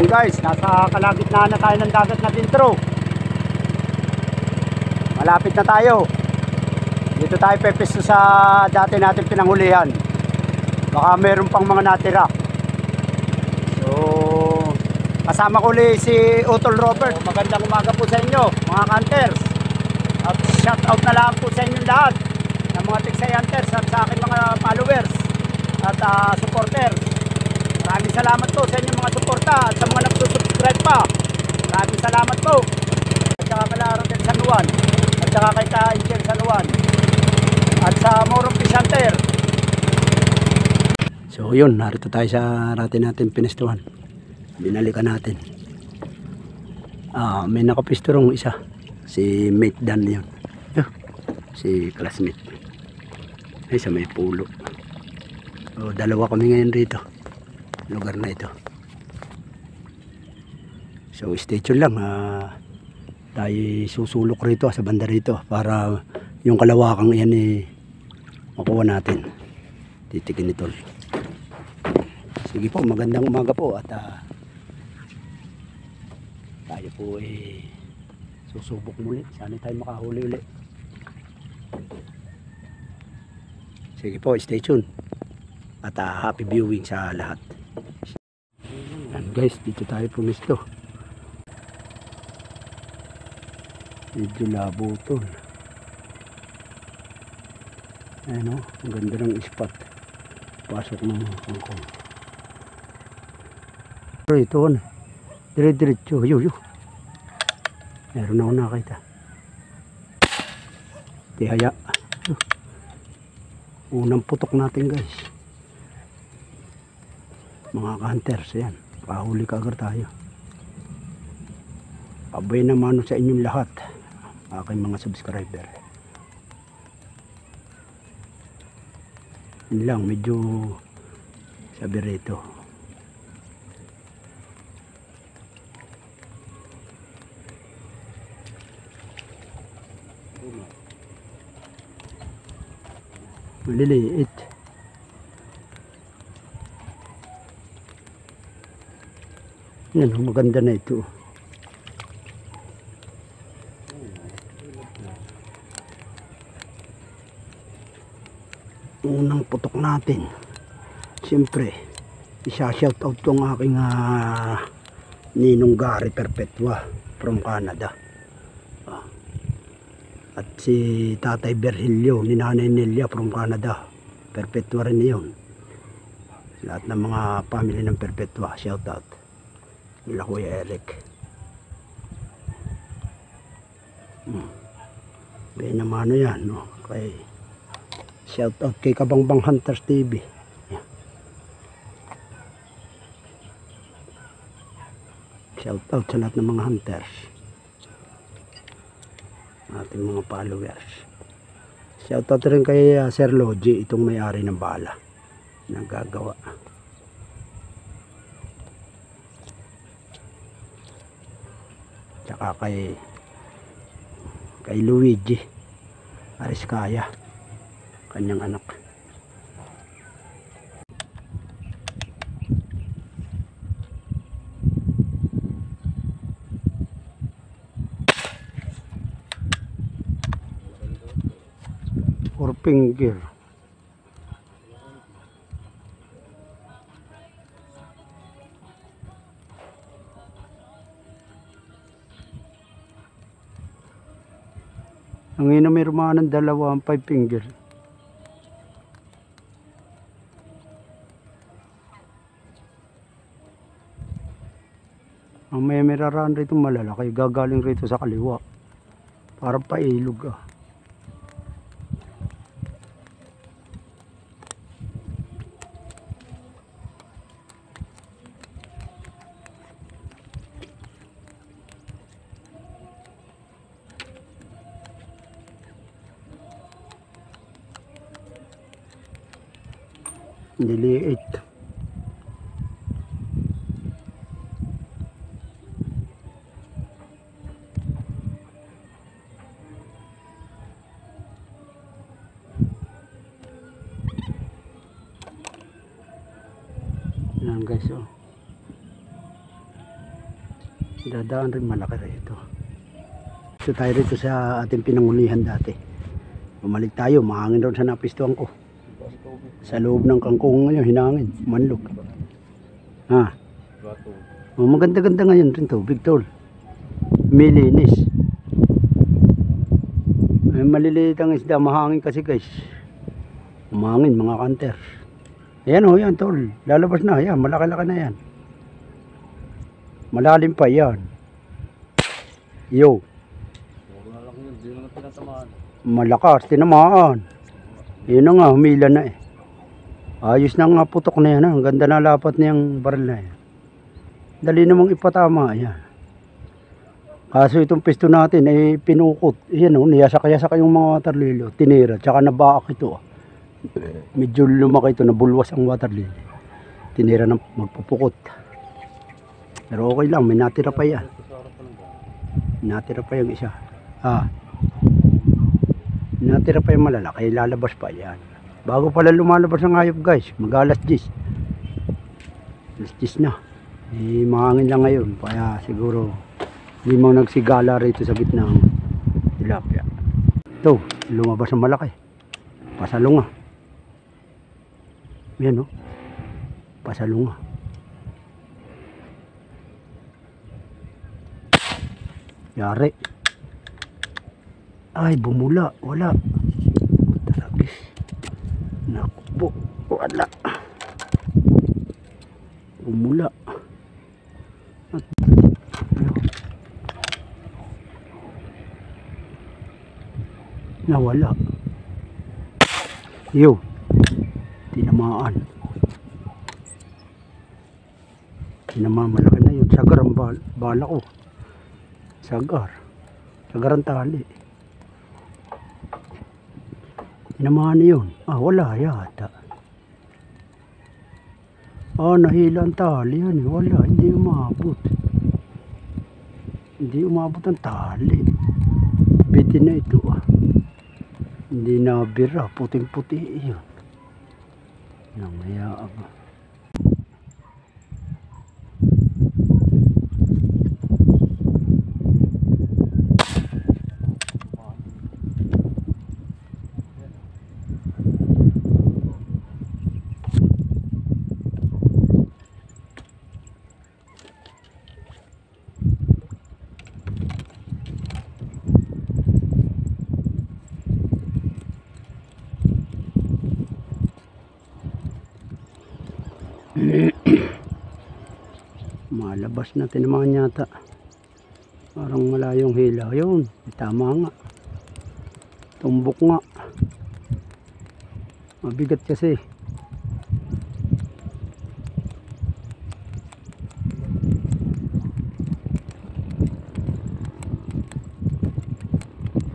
Ayun guys, nasa kalagitnaan na tayo ng dagat na Bintro. Malapit na tayo. Dito tayo pepesto sa dati natin pinanghulihan. Baka meron pang mga natira. So, kasama ko ulit si Utol Robert. Magandang umaga po sa inyo mga hunters. At shout out na lang po sa inyong lahat ng mga Tiksay hunters at sa aking mga followers at supporters. Maraming salamat po sa inyong mga suporta at sa mga nagsusubscribe pa. Maraming salamat po. At saka kay Rodel San Juan. At saka kay Ka-Angel San Juan. At sa Morong Fish Hunter. So yun, narito tayo sa natin pinestuhan. Binalikan natin. May nakapisturong isa. Si Mate Dan yun. Si classmate. Ay sa may pulo. So, dalawa kami ngayon rito. Lugar na ito. So stay tuned lang. Tayo susulok rito sa banda rito para yung kalawakang yan makuha natin. Titikin ito. Sige po, magandang umaga po at tayo po susubok muli. Sana tayo makahuli ulit. Sige po, stay tuned at happy viewing sa lahat. Yan guys, dito tayo pumisto. Medyo labo to. Ayan o, ang ganda ng spot. Pasok ng kangkong. Pero ito ano, dire-diretso. Yo. Meron ako nakita. Tihaya. Unang putok natin guys. Mga hunters yan. Pahuli ka agad tayo. Abay naman sa inyong lahat. Aking mga subscriber. Yun lang, medyo sabi rito. Maliliit. Yan, maganda na ito. Unang putok natin. Siyempre, isa-shout out ko ang aking Ninong Gary Perpetua from Canada. At si Tatay Berhilio, ni Nanay Nelia from Canada. Perpetua rin yun. Lahat ng mga family ng Perpetua, shout out. Nila Kuya Eric. Kaya naman ano yan, no? Kay shout out kay Kabangbang Hunters TV. Yan. Shout out sa lahat ng mga hunters. Ating mga followers. Shout out rin kay Sir Logie, itong may-ari ng bala. Nagagawa. Tsaka kay Luigi Ariscaya, kanyang anak. Four finger. Ang ina may rumahan ng dalawa ang 5 finger. Ang may miraraan rito malalaki, gagaling rito sa kaliwa. Parang pailog ah. Niliit. Yan guys, oh. Dadaan rin malaki rito. So tayo rito sa ating pinangulihan dati. Bumalik tayo, mahangin doon sa napistuan ko. Sa loob ng kangkong ngayon, hinangin, manlog. Ha? Oh, maganda-ganda ngayon rin tubig, tol. Milinis. Ay, maliliit ang isda, mahangin kasi guys. Umangin mga kanter. Ayan o, yan tol. Lalabas na, yan, malaki-laki na yan. Malalim pa yan. Yo. Malakas, tinamaan. Yun na nga, humila na eh. Ayos na nga putok na yan. Ang ganda na lapat niyang baril na yan. Dali namang ipatama yan. Kaso itong pisto natin ay pinukot. Yan o, niyasak-yasak yung mga water lily. Tinira, tsaka nabaak ito. Medyo lumaki ito, nabulwas ang water lily. Tinira ng magpupukot. Pero okay lang, may natira pa yan. Natira pa yung isa. Natira pa yung malalaki, lalabas pa yan. Bago pala lumalabas ang hayop guys, mag-alas 10. Alas 10 na. Mahangin lang ngayon, kaya siguro hindi mo nagsigala rito sa gitna ng tilapia. Ito, lumabas ang malaki. Pasalunga. Yan o. Pasalunga. Yari. Ay, bumula. Wala. Taragis. Naku po. Wala. Bumula. At, nawala. Yo. Tinamaan. Tinamaan. Malaki na yun. Sagar ang bala ko. Sagar ang tali. Tinamaan yun. Wala yata. Nahila ang tali yan. Wala, hindi umabot. Hindi umabot ang tali. Bitin na ito Hindi nabira. Puting-puti yun. Namaya ako. Malabas na, tinamaan yata. Parang malayong hila. Yun, tama nga. Tumbok nga. Mabigat kasi.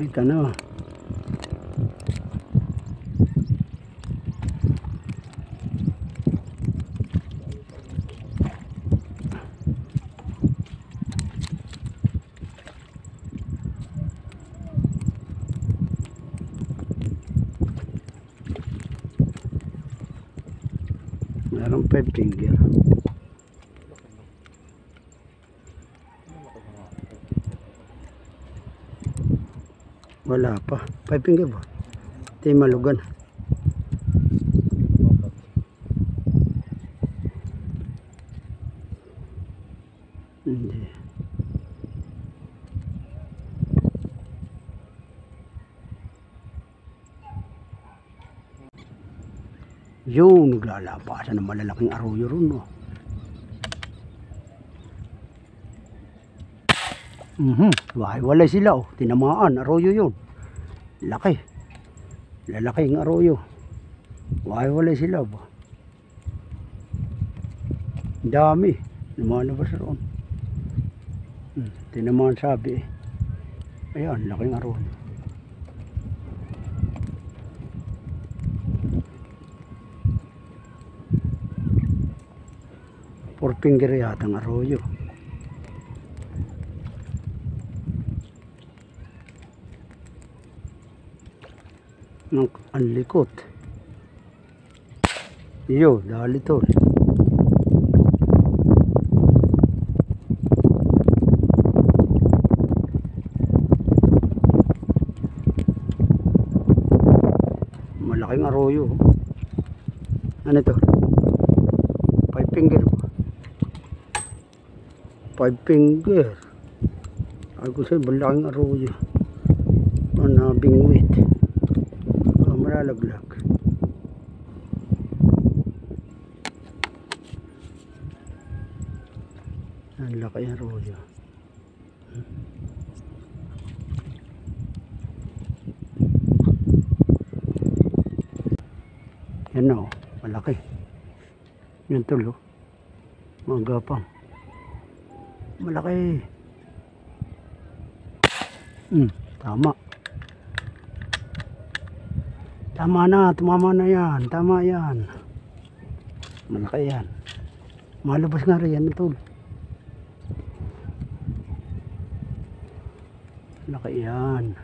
Ay, tanaw. Merong 5 finger. Wala pa. 5 finger ba? Ito yung malugan. Hindi. Yung naglalabasan ng malalaking arroyo ron, no? Walay sila, oh. Tinamaan, arroyo yun. Laki. Lalaking arroyo. Walay sila, ba? Dami. Lumalabas ron. Tinamaan sabi, eh. Ayan, laking arroyo. Four finger yata ang arroyo. Ang likot. Iyo, dali to. Malaking arroyo. Ano ito? 5 finger. 5 finger. Ay ko sa'yo, malaking arroyo. Nabingwit. Malalaglag. Ang laki ng arroyo. Yan na, malaki. Yan tulo. Mga gapang. Malaki. Tama. Tama na, tumama na yan. Tama yan. Malaki yan. Malabas nga rin yan ito. Malaki yan.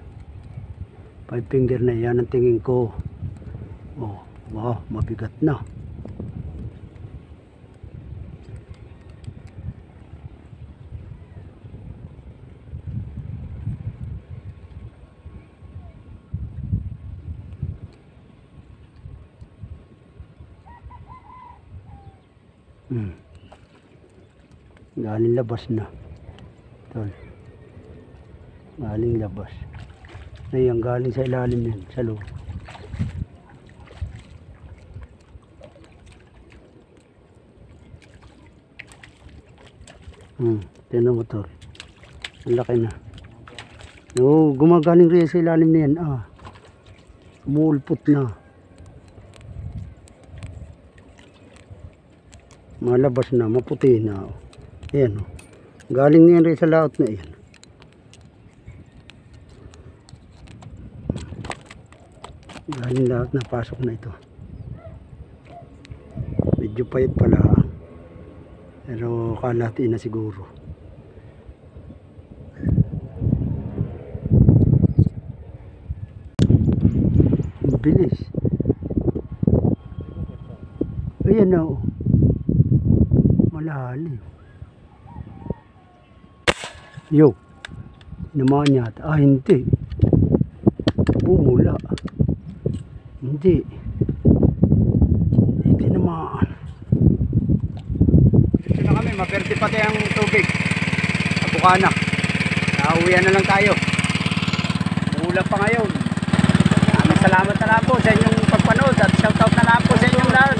5 finger na yan ang tingin ko. Oh, wow, mabigat na. Galing labas na. Tol. Galing labas. Ayan, galing sa ilalim yan, sa loob. Tinan mo, tol. Ang laki na. No, gumagaling rin sa ilalim na yan. Umulpot na. Malabas na, maputi na. Ayan, galing niyan rin sa laot na yan. Galing laot na, pasok na ito. Medyo payat pala, pero kalahati na siguro. Bilis. Ayan na, malalim. Yo, naman yata. Hindi. Bumula. Hindi. Hindi naman. Ito na kami, maperte pati ang tubig. Abukana. Nauwihan na lang tayo. Bumula pa ngayon. Salamat na lang po sa inyong pagpanood at shoutout na lang po sa inyong lahat.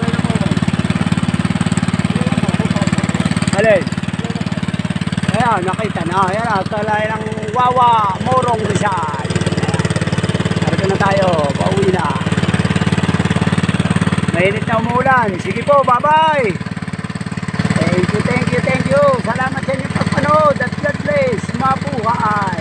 Alin? Ayan, nakita na. Ayan, talay ng Wawa Morong Rizal. Narito na tayo. Pauwi na. Mainit na umuulan. Sige po, bye-bye. Thank you. Salamat sa inyong pagpanood at God bless. Mabuhay.